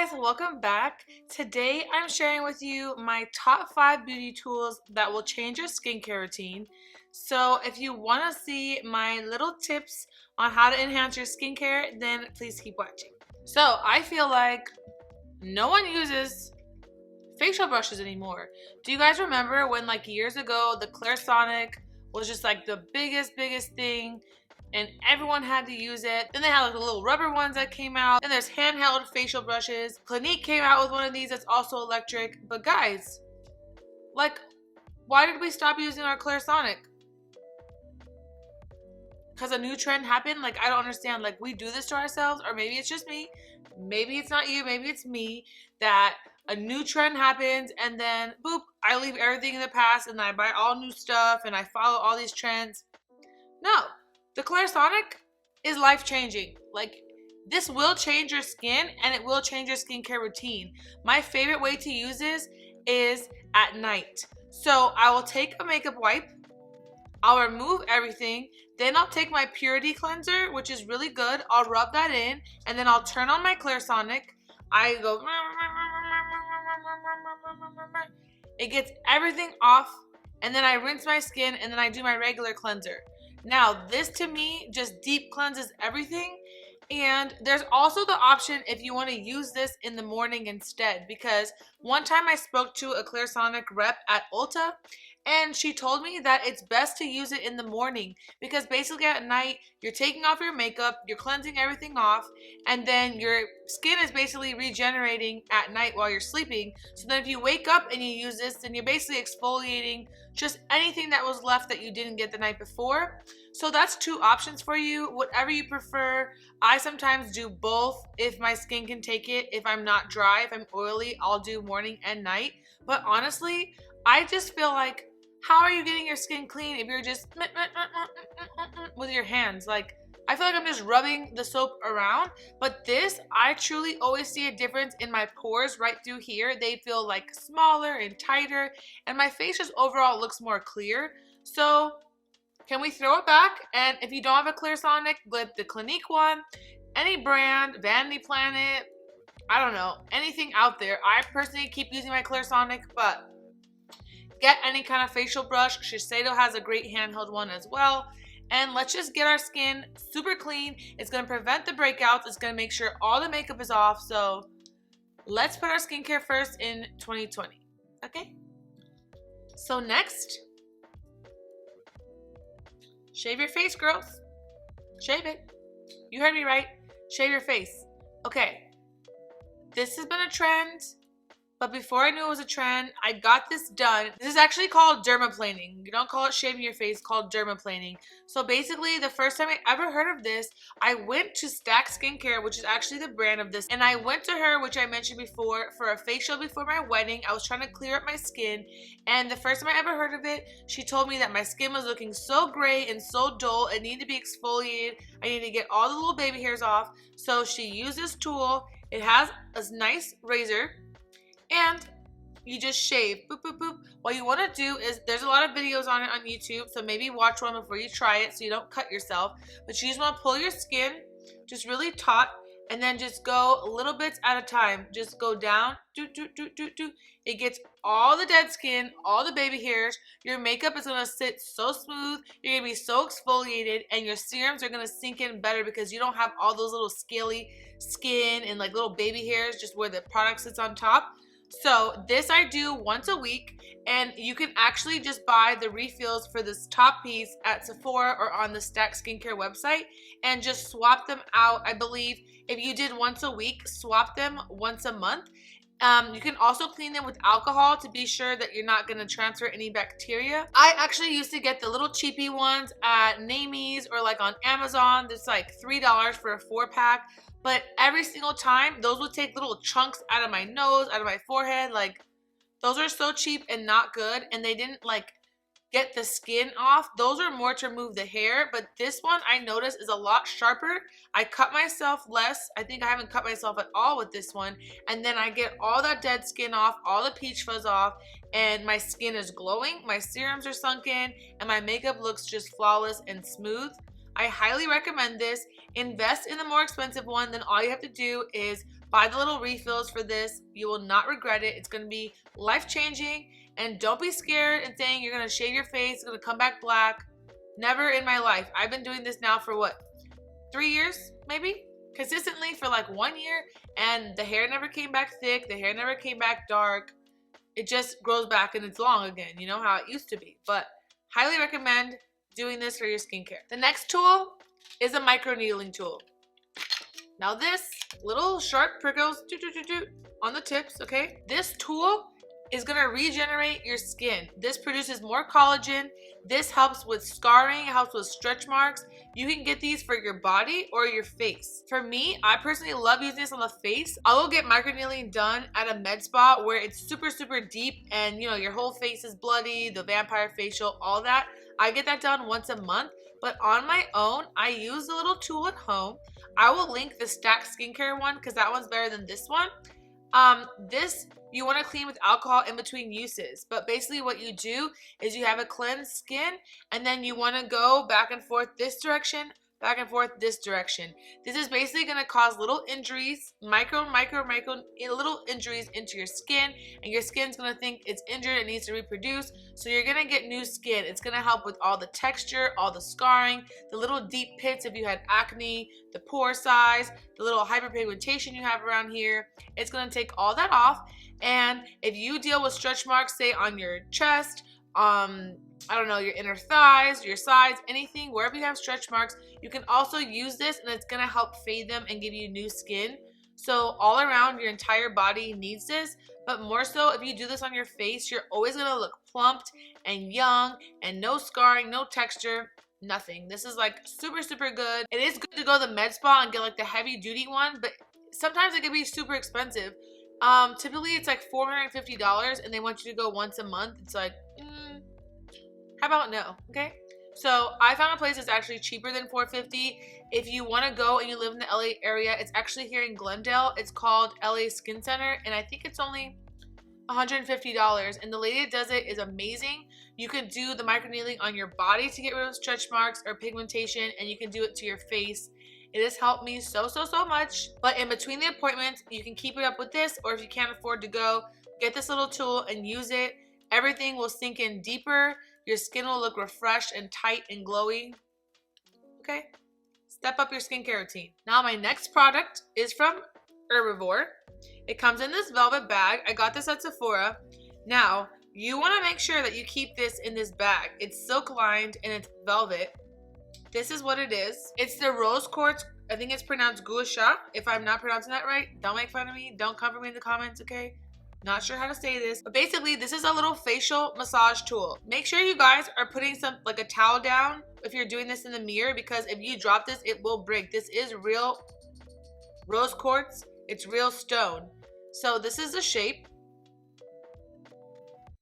guys, welcome back. Today I'm sharing with you my top 5 beauty tools that will change your skincare routine. So if you want to see my little tips on how to enhance your skincare, then please keep watching. So I feel like no one uses facial brushes anymore. Do you guys remember when like years ago the Clarisonic was just like the biggest thing and everyone had to use it? Then they had like the little rubber ones that came out. Then there's handheld facial brushes. Clinique came out with one of these that's also electric. But guys, like, why did we stop using our Clarisonic? Because a new trend happened? Like, I don't understand. Like, we do this to ourselves, or maybe it's just me. Maybe it's not you. Maybe it's me. That a new trend happens and then boop, I leave everything in the past and I buy all new stuff and I follow all these trends. No, the Clarisonic is life-changing. Like, this will change your skin and it will change your skincare routine. My favorite way to use this is at night. So I will take a makeup wipe, I'll remove everything, then I'll take my Purity Cleanser, which is really good. I'll rub that in, and then I'll turn on my Clarisonic. I go, it gets everything off, and then I rinse my skin, and then I do my regular cleanser. Now, this to me just deep cleanses everything. And there's also the option if you want to use this in the morning instead, because one time I spoke to a Clarisonic rep at Ulta and she told me that it's best to use it in the morning because basically at night you're taking off your makeup, you're cleansing everything off, and then your skin is basically regenerating at night while you're sleeping. So then if you wake up and you use this, then you're basically exfoliating just anything that was left that you didn't get the night before. So that's two options for you, whatever you prefer. I sometimes do both if my skin can take it. If I'm not dry, if I'm oily, I'll do morning and night. But honestly, I just feel like, how are you getting your skin clean if you're just with your hands? Like, I feel like I'm just rubbing the soap around. But this, I truly always see a difference in my pores right through here. They feel like smaller and tighter, and my face just overall looks more clear. So can we throw it back? And if you don't have a Clarisonic, get the Clinique one, any brand, Vanity Planet, I don't know, anything out there. I personally keep using my Clarisonic, but get any kind of facial brush. Shiseido has a great handheld one as well. And let's just get our skin super clean. It's going to prevent the breakouts. It's going to make sure all the makeup is off. So let's put our skincare first in 2020. Okay? So next, shave your face, girls. Shave it. You heard me right. Shave your face. Okay. This has been a trend, but before I knew it was a trend, I got this done. This is actually called dermaplaning. You don't call it shaving your face, called dermaplaning. So basically, the first time I ever heard of this, I went to Stack Skincare, which is actually the brand of this. And I went to her, which I mentioned before, for a facial before my wedding. I was trying to clear up my skin. And the first time I ever heard of it, she told me that my skin was looking so gray and so dull. It needed to be exfoliated. I needed to get all the little baby hairs off. So she used this tool. It has a nice razor. And you just shave, boop, boop, boop. What you want to do is, there's a lot of videos on it on YouTube, so maybe watch one before you try it so you don't cut yourself. But you just want to pull your skin just really taut and then just go little bits at a time. Just go down, do, do, do, do, do. It gets all the dead skin, all the baby hairs. Your makeup is going to sit so smooth. You're going to be so exfoliated, and your serums are going to sink in better because you don't have all those little scaly skin and like little baby hairs just where the product sits on top. So this I do once a week, and you can actually just buy the refills for this top piece at Sephora or on the Stack Skincare website and just swap them out. I believe if you did once a week, swap them once a month. You can also clean them with alcohol to be sure that you're not going to transfer any bacteria. I actually used to get the little cheapy ones at Namies or like on Amazon. It's like $3 for a 4-pack. But every single time, those would take little chunks out of my nose, out of my forehead. Like, those are so cheap and not good. And they didn't, like, get the skin off. Those are more to remove the hair. But this one, I noticed, is a lot sharper. I cut myself less. I think I haven't cut myself at all with this one. And then I get all that dead skin off, all the peach fuzz off. And my skin is glowing. My serums are sunk in. And my makeup looks just flawless and smooth. I highly recommend this. Invest in the more expensive one, then all you have to do is Buy the little refills for this. You will not regret it. It's going to be life-changing. And don't be scared and saying you're going to shave your face, it's going to come back black. Never in my life. I've been doing this now for what, 3 years maybe? Consistently for like 1 year, and the hair never came back thick. The hair never came back dark. It just grows back and it's long again. You know how it used to be. But highly recommend doing this for your skincare. The next tool is a micro needling tool. Now this little sharp prickles on the tips, okay? This tool is gonna regenerate your skin. This produces more collagen. This helps with scarring, it helps with stretch marks. You can get these for your body or your face. For me, I personally love using this on the face. I will get microneedling done at a med spa where it's super, super deep and you know, your whole face is bloody, the vampire facial, all that. I get that done once a month, but on my own, I use the little tool at home. I will link the Stack Skincare one because that one's better than this one. This you want to clean with alcohol in between uses, but basically what you do is you have a cleansed skin and then you want to go back and forth this direction, back and forth this direction. This is basically going to cause little injuries, micro little injuries into your skin, and your skin's going to think it's injured and needs to reproduce, so you're going to get new skin. It's going to help with all the texture, all the scarring, the little deep pits if you had acne, the pore size, the little hyperpigmentation you have around here. It's going to take all that off. And if you deal with stretch marks, say on your chest, I don't know, your inner thighs, your sides, anything, wherever you have stretch marks, you can also use this and it's going to help fade them and give you new skin. So all around your entire body needs this, but more so if you do this on your face, you're always going to look plumped and young and no scarring, no texture, nothing. This is like super, super good. It is good to go to the med spa and get like the heavy duty one, but sometimes it can be super expensive. Typically it's like $450 and they want you to go once a month. It's like, how about no? Okay. So I found a place that's actually cheaper than $450. If you want to go and you live in the LA area, it's actually here in Glendale. It's called LA Skin Center, and I think it's only $150. And the lady that does it is amazing. You can do the microneedling on your body to get rid of stretch marks or pigmentation, and you can do it to your face. It has helped me so much. But in between the appointments, you can keep it up with this, or if you can't afford to go, get this little tool and use it. Everything will sink in deeper. Your skin will look refreshed and tight and glowy. Okay? Step up your skincare routine. Now my next product is from Herbivore. It comes in this velvet bag. I got this at Sephora. Now, you want to make sure that you keep this in this bag. It's silk lined and it's velvet. This is what it is. It's the rose quartz. I think it's pronounced gua sha. If I'm not pronouncing that right, don't make fun of me. Don't come for me in the comments, okay? Not sure how to say this, but basically this is a little facial massage tool. Make sure you guys are putting some like a towel down if you're doing this in the mirror, because if you drop this, it will break. This is real rose quartz. It's real stone. So this is the shape.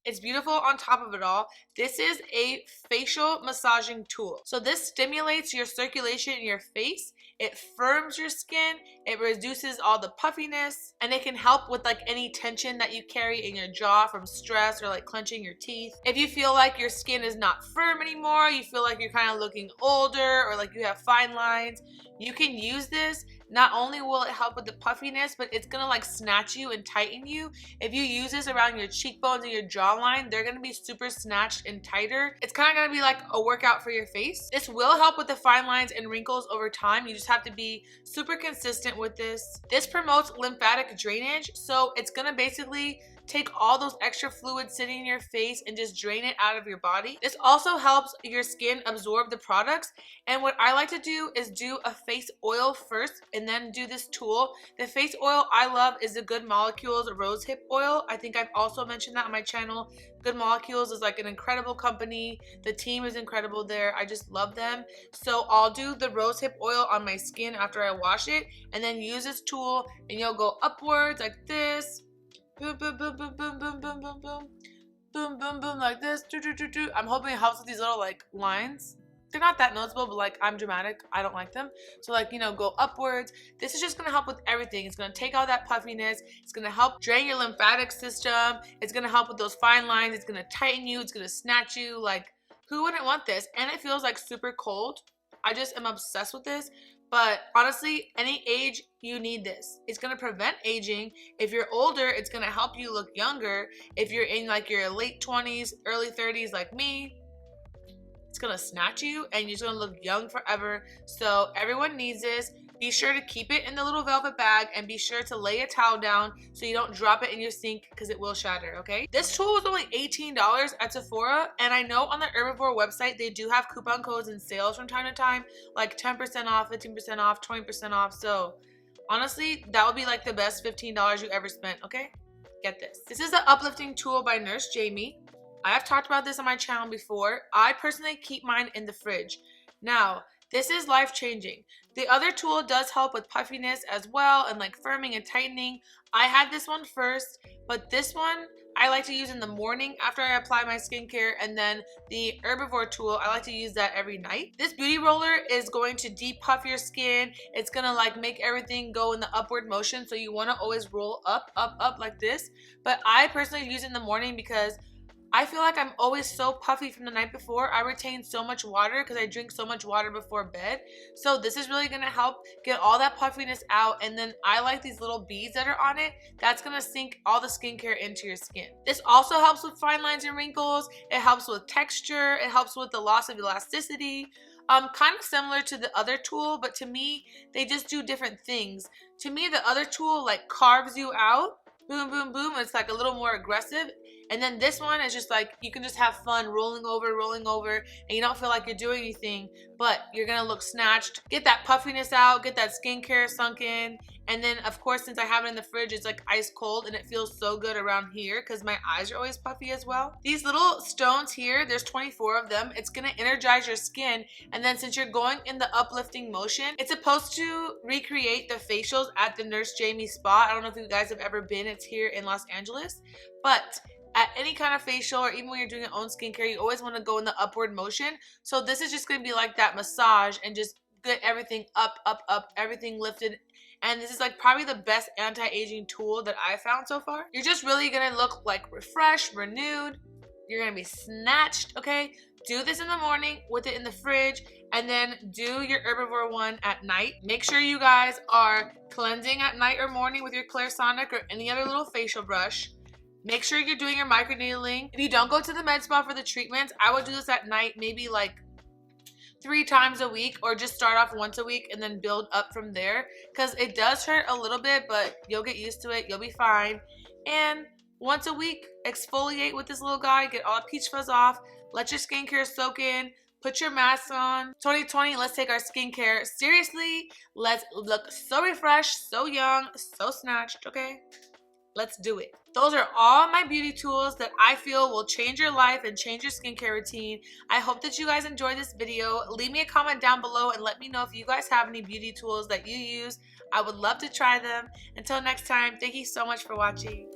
It's beautiful on top of it all. This is a facial massaging tool. So this stimulates your circulation in your face. It firms your skin. It reduces all the puffiness, and it can help with like any tension that you carry in your jaw from stress or like clenching your teeth. If you feel like your skin is not firm anymore, you feel like you're kind of looking older or like you have fine lines, you can use this. Not only will it help with the puffiness, but it's gonna like snatch you and tighten you. If you use this around your cheekbones and your jawline, they're gonna be super snatched and tighter. It's kind of gonna be like a workout for your face. This will help with the fine lines and wrinkles over time. You just have to be super consistent with this. This promotes lymphatic drainage, so it's gonna basically take all those extra fluids sitting in your face and just drain it out of your body. This also helps your skin absorb the products. And what I like to do is do a face oil first and then do this tool. The face oil I love is the Good Molecules Rosehip Oil. I think I've also mentioned that on my channel. Good Molecules is like an incredible company. The team is incredible there. I just love them. So I'll do the rosehip oil on my skin after I wash it, and then use this tool, and you'll go upwards like this. Boom, boom, boom, boom, boom, boom, boom, boom, boom. Boom, boom, boom, like this. I'm hoping it helps with these little like lines. They're not that noticeable, but like I'm dramatic. I don't like them. So like, you know, go upwards. This is just going to help with everything. It's going to take all that puffiness. It's going to help drain your lymphatic system. It's going to help with those fine lines. It's going to tighten you. It's going to snatch you. Like, who wouldn't want this? And it feels like super cold. I just am obsessed with this. But honestly, any age, you need this. It's gonna prevent aging. If you're older, it's gonna help you look younger. If you're in like your late 20s, early 30s like me, it's gonna snatch you and you're just gonna look young forever. So everyone needs this. Be sure to keep it in the little velvet bag and be sure to lay a towel down so you don't drop it in your sink because it will shatter, okay? This tool was only $18 at Sephora, and I know on the Herbivore website they do have coupon codes and sales from time to time, like 10% off, 15% off, 20% off. So honestly, that would be like the best $15 you ever spent, okay? Get this. This is the uplifting tool by Nurse Jamie. I have talked about this on my channel before. I personally keep mine in the fridge. Now, this is life-changing. The other tool does help with puffiness as well and like firming and tightening. I had this one first, but this one I like to use in the morning after I apply my skincare, and then the Herbivore tool, I like to use that every night. This beauty roller is going to depuff your skin. It's gonna like make everything go in the upward motion, so you wanna always roll up, up, up like this. But I personally use it in the morning because I feel like I'm always so puffy from the night before. I retain so much water because I drink so much water before bed. So this is really going to help get all that puffiness out. And then I like these little beads that are on it. That's going to sink all the skincare into your skin. This also helps with fine lines and wrinkles. It helps with texture. It helps with the loss of elasticity. Kind of similar to the other tool, but to me, they just do different things. To me, the other tool like carves you out. Boom, boom, boom. It's like a little more aggressive. And then this one is just like, you can just have fun rolling over, and you don't feel like you're doing anything, but you're gonna look snatched. Get that puffiness out, get that skincare sunk in. And then of course, since I have it in the fridge, it's like ice cold and it feels so good around here because my eyes are always puffy as well. These little stones here, there's 24 of them. It's gonna energize your skin. And then since you're going in the uplifting motion, it's supposed to recreate the facials at the Nurse Jamie spa. I don't know if you guys have ever been, it's here in Los Angeles, but at any kind of facial or even when you're doing your own skincare, you always want to go in the upward motion. So this is just going to be like that massage and just get everything up, up, up, everything lifted. And this is like probably the best anti-aging tool that I found so far. You're just really going to look like refreshed, renewed. You're going to be snatched, okay? Do this in the morning with it in the fridge, and then do your Herbivore one at night. Make sure you guys are cleansing at night or morning with your Clairsonic or any other little facial brush. Make sure you're doing your microneedling. If you don't go to the med spa for the treatments, I would do this at night, maybe like 3 times a week, or just start off once a week and then build up from there, because it does hurt a little bit, but you'll get used to it. You'll be fine. And once a week, exfoliate with this little guy, get all the peach fuzz off, let your skincare soak in, put your mask on. 2020, let's take our skincare seriously. Let's look so refreshed, so young, so snatched, okay? Let's do it. Those are all my beauty tools that I feel will change your life and change your skincare routine. I hope that you guys enjoyed this video. Leave me a comment down below and let me know if you guys have any beauty tools that you use. I would love to try them. Until next time, thank you so much for watching.